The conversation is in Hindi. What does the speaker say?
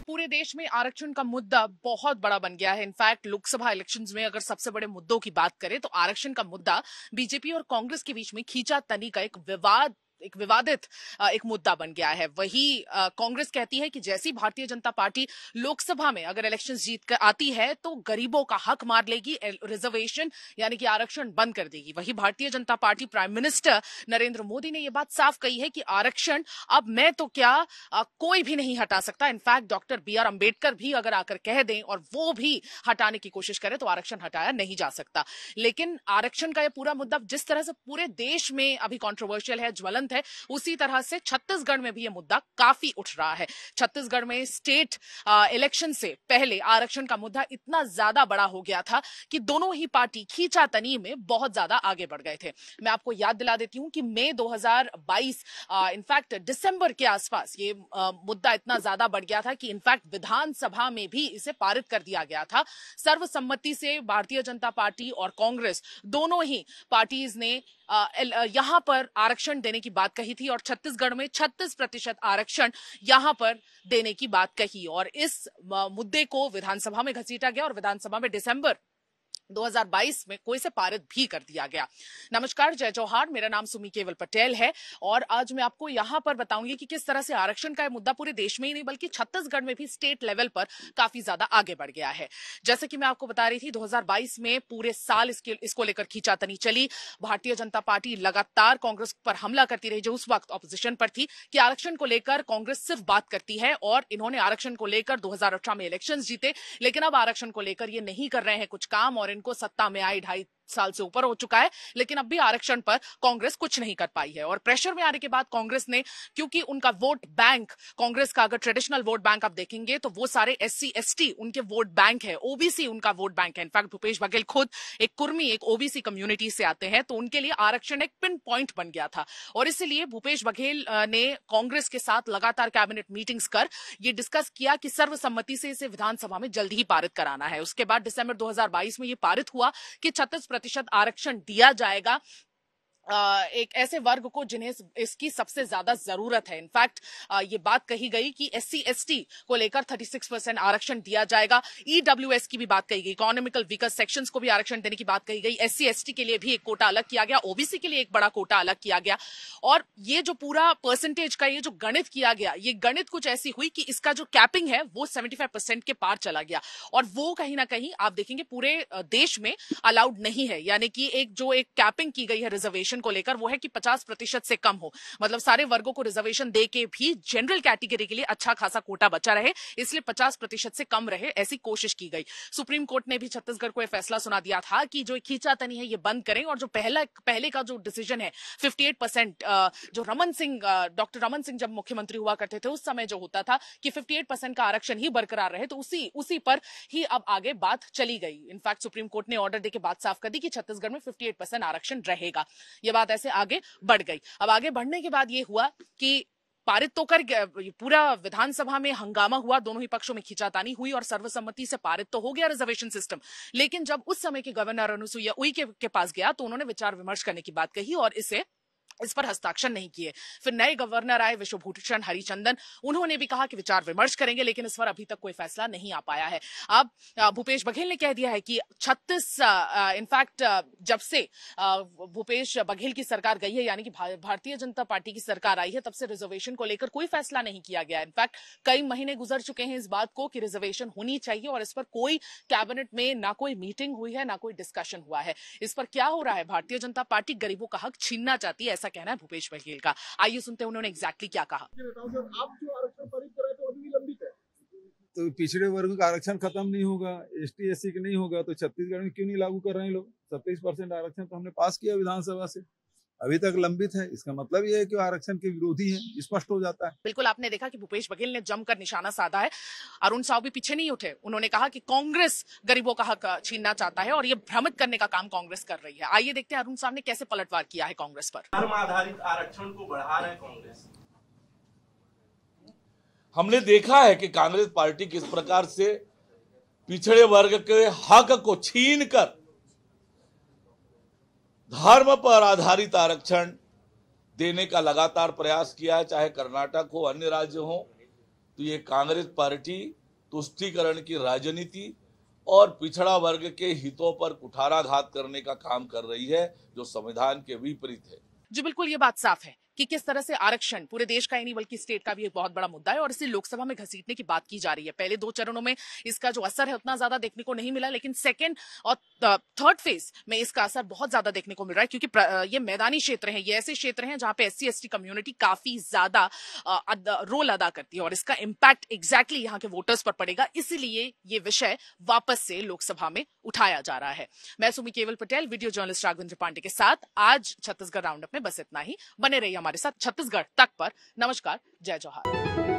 पूरे देश में आरक्षण का मुद्दा बहुत बड़ा बन गया है। इनफैक्ट लोकसभा इलेक्शंस में अगर सबसे बड़े मुद्दों की बात करें तो आरक्षण का मुद्दा बीजेपी और कांग्रेस के बीच में खींचातानी का एक विवादित एक मुद्दा बन गया है। वही कांग्रेस कहती है कि जैसी भारतीय जनता पार्टी लोकसभा में अगर इलेक्शंस जीत कर आती है तो गरीबों का हक मार लेगी, रिजर्वेशन यानी कि आरक्षण बंद कर देगी। वही Bharatiya Janata party prime minister Narendra Modi ने यह बात साफ कही है कि आरक्षण अब मैं तो क्या कोई भी नहीं हटा सकता। In fact doctor B R Ambedkar भी अगर आकर कह दें और वो भी हटाने की कोशिश करें तो आरक्षण हटाया नहीं जा सकता। लेकिन आरक्षण का यह पूरा मुद्दा जिस तरह से पूरे देश में अभी कॉन्ट्रोवर्शियल है, ज्वलंत है, उसी तरह से छत्तीसगढ़ में भी यह मुद्दा काफी उठ रहा है। छत्तीसगढ़ में स्टेट इलेक्शन से पहले आरक्षण का मुद्दा इतना ज्यादा बड़ा हो गया था कि दोनों ही पार्टी खींचातानी में बहुत ज्यादा आगे बढ़ गए थे। मैं आपको याद दिला देती हूं कि मई 2022 इनफैक्ट दिसंबर के आसपास ये मुद्दा इतना ज्यादा बढ़ गया था कि इनफैक्ट विधानसभा में भी इसे पारित कर दिया गया था। सर्वसम्मति से भारतीय जनता पार्टी और कांग्रेस दोनों ही पार्टीज ने यहां पर आरक्षण देने की बात कही थी और छत्तीसगढ़ में 36% आरक्षण यहां पर देने की बात कही और इस मुद्दे को विधानसभा में घसीटा गया और विधानसभा में दिसंबर 2022 में कोई से पारित भी कर दिया गया। नमस्कार, जय जौहार, मेरा नाम सुमी केवल पटेल है और आज मैं आपको यहां पर बताऊंगी कि किस तरह से आरक्षण का मुद्दा पूरे देश में ही नहीं बल्कि छत्तीसगढ़ में भी स्टेट लेवल पर काफी ज्यादा आगे बढ़ गया है। जैसे कि मैं आपको बता रही थी 2022 में पूरे साल इसको लेकर खींचातानी चली। भारतीय जनता पार्टी लगातार कांग्रेस पर हमला करती रही जो उस वक्त ऑपोजिशन पर थी कि आरक्षण को लेकर कांग्रेस सिर्फ बात करती है और इन्होंने आरक्षण को लेकर 2018 में इलेक्शन जीते, लेकिन अब आरक्षण को लेकर ये नहीं कर रहे हैं कुछ काम और इनको सत्ता में आए 2.5 साल से ऊपर हो चुका है, लेकिन अब भी आरक्षण पर कांग्रेस कुछ नहीं कर पाई है। और प्रेशर में आने के बाद कांग्रेस ने, क्योंकि उनका वोट बैंक, कांग्रेस का अगर ट्रेडिशनल वोट बैंक आप देखेंगे तो वो सारे SC ST उनके वोट बैंक है, OBC उनका वोट बैंक है। इनफैक्ट भूपेश बघेल खुद एक कुर्मी, एक OBC कम्युनिटी से आते हैं, तो उनके लिए आरक्षण एक पिन पॉइंट बन गया था और इसलिए भूपेश बघेल ने कांग्रेस के साथ लगातार कैबिनेट मीटिंग्स कर ये डिस्कस किया कि सर्वसम्मति से इसे विधानसभा में जल्द ही पारित कराना है। उसके बाद दिसंबर 2022 में ये पारित हुआ कि 36% आरक्षण दिया जाएगा एक ऐसे वर्ग को जिन्हें इसकी सबसे ज्यादा जरूरत है। इनफैक्ट ये बात कही गई कि SC ST को लेकर 36% आरक्षण दिया जाएगा। EWS की भी बात कही गई, इकोनॉमिकल वीकर सेक्शंस को भी आरक्षण देने की बात कही गई। SC ST के लिए भी एक कोटा अलग किया गया, OBC के लिए एक बड़ा कोटा अलग किया गया और ये जो पूरा परसेंटेज का ये जो गणित किया गया, ये गणित कुछ ऐसी हुई कि इसका जो कैपिंग है वो 75% के पार चला गया और वो कहीं ना कहीं आप देखेंगे पूरे देश में अलाउड नहीं है। यानी कि एक कैपिंग की गई है रिजर्वेशन को लेकर वो है कि 50% से कम हो, मतलब सारे वर्गों को रिजर्वेशन देके भी जनरल कैटेगरी के लिए अच्छा खासा कोटा बचा रहे, इसलिए 50% से कम रहे, ऐसी कोशिश की गई। सुप्रीम कोर्ट ने भी छत्तीसगढ़ को यह फैसला सुना दिया था कि जो खींचातानी है ये बंद करें और जो पहले का जो डिसीजन है 58%, जो डॉक्टर रमन सिंह जब मुख्यमंत्री हुआ करते थे उस समय जो होता था कि 58% का आरक्षण ही बरकरार रहे, तो उसी पर ही अब आगे बात चली गई। इनफैक्ट सुप्रीम कोर्ट ने ऑर्डर देके बात साफ कर दी कि छत्तीसगढ़ में 58% आरक्षण रहेगा। ये बात ऐसे आगे बढ़ गई। अब आगे बढ़ने के बाद ये हुआ कि पारित तो कर पूरा विधानसभा में हंगामा हुआ, दोनों ही पक्षों में खींचातानी हुई और सर्वसम्मति से पारित तो हो गया रिजर्वेशन सिस्टम। लेकिन जब उस समय के गवर्नर अनुसुईया उइके के पास गया तो उन्होंने विचार विमर्श करने की बात कही और इस पर हस्ताक्षर नहीं किए। फिर नए गवर्नर आए विश्वभूषण हरिचंदन, उन्होंने भी कहा कि विचार विमर्श करेंगे, लेकिन इस पर अभी तक कोई फैसला नहीं आ पाया है। अब भूपेश बघेल ने कह दिया है कि 36 इनफैक्ट जब से भूपेश बघेल की सरकार गई है, यानी कि भारतीय जनता पार्टी की सरकार आई है, तब से रिजर्वेशन को लेकर कोई फैसला नहीं किया गया। इनफैक्ट कई महीने गुजर चुके हैं इस बात को कि रिजर्वेशन होनी चाहिए और इस पर कोई कैबिनेट में ना कोई मीटिंग हुई है, ना कोई डिस्कशन हुआ है। इस पर क्या हो रहा है? भारतीय जनता पार्टी गरीबों का हक छीनना चाहती है, ऐसा कहना है भूपेश बघेल का। आइए सुनते हैं उन्होंने एग्जैक्टली क्या कहा। आप जो आरक्षण पारित कराए तो अभी भी लंबित है, तो पिछड़े वर्ग का आरक्षण खत्म नहीं होगा, ST SC का नहीं होगा, तो छत्तीसगढ़ में क्यों नहीं लागू कर रहे हैं लोग? 27% आरक्षण तो हमने पास किया विधानसभा से, अभी तक लंबित है। इसका मतलब ये है कि आरक्षण के विरोधी हैं, स्पष्ट हो जाता है। बिल्कुल, आपने देखा कि भूपेश बघेल ने जमकर निशाना साधा है। अरुण साव भी पीछे नहीं उठे, उन्होंने कहा कि कांग्रेस गरीबों का हक छीनना चाहता है और ये भ्रमित करने का काम कांग्रेस कर रही है। आइए देखते हैं अरुण साव ने कैसे पलटवार किया है कांग्रेस पर। धर्म आधारित आरक्षण को बढ़ा रहा है कांग्रेस। हमने देखा है कि कांग्रेस पार्टी किस प्रकार से पिछड़े वर्ग के हक को छीनकर धर्म पर आधारित आरक्षण देने का लगातार प्रयास किया है, चाहे कर्नाटक हो, अन्य राज्य हो। तो ये कांग्रेस पार्टी तुष्टीकरण की राजनीति और पिछड़ा वर्ग के हितों पर कुठाराघात करने का काम कर रही है, जो संविधान के विपरीत है। जी बिल्कुल, ये बात साफ है कि किस तरह से आरक्षण पूरे देश का ही नहीं बल्कि स्टेट का भी एक बहुत बड़ा मुद्दा है और इसे लोकसभा में घसीटने की बात की जा रही है। पहले 2 चरणों में इसका जो असर है उतना ज्यादा देखने को नहीं मिला, लेकिन सेकेंड और थर्ड फेज में इसका असर बहुत ज्यादा देखने को मिल रहा है, क्योंकि ये मैदानी क्षेत्र है, ये ऐसे क्षेत्र हैं जहां पे SC/ST कम्युनिटी काफी ज्यादा रोल अदा करती है और इसका इम्पैक्ट एग्जैक्टली यहाँ के वोटर्स पर पड़ेगा। इसीलिए ये विषय वापस से लोकसभा में उठाया जा रहा है। मैं सुमी केवल पटेल, वीडियो जर्नलिस्ट राघवेंद्र पांडे के साथ आज छत्तीसगढ़ राउंडअप में बस इतना ही। बने रहिए हमारे साथ छत्तीसगढ़ तक पर। नमस्कार, जय जौहर।